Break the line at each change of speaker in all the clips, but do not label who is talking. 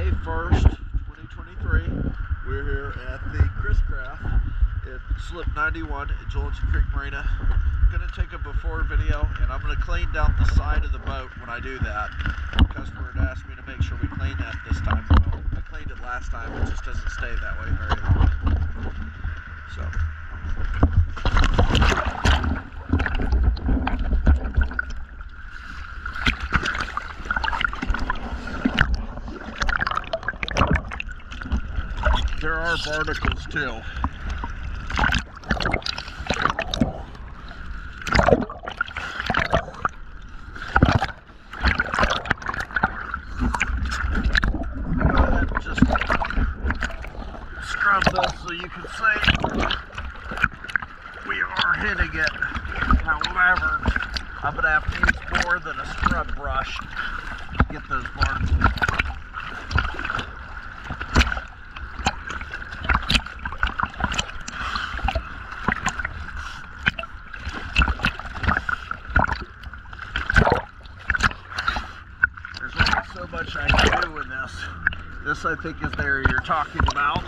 May 1st, 2023. We're here at the Chris Craft at Slip 91 at Jolinson Creek Marina. I'm going to take a before video, and I'm going to clean down the side of the boat when I do that. The customer had asked me to make sure we clean that this time. Well, I cleaned it last time, it just doesn't stay that way very long. So. There are barnacles too. Go ahead and just scrub this so you can see we are hitting it. However, I'm going to have to use more than a scrub brush to get those barnacles. So much I can do in this. This, I think, is the area you're talking about.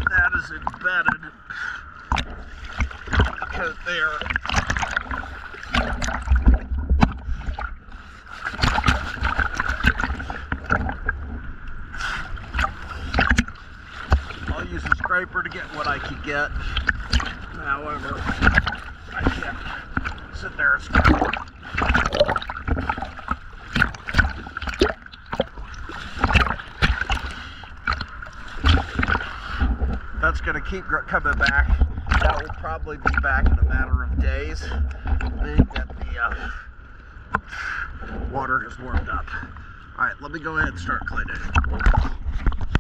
That is embedded because they're use a scraper to get what I can get. However, I can't sit there and scrape. That's going to keep coming back. That will probably be back in a matter of days, being that the water has warmed up. Alright, let me go ahead and start cleaning.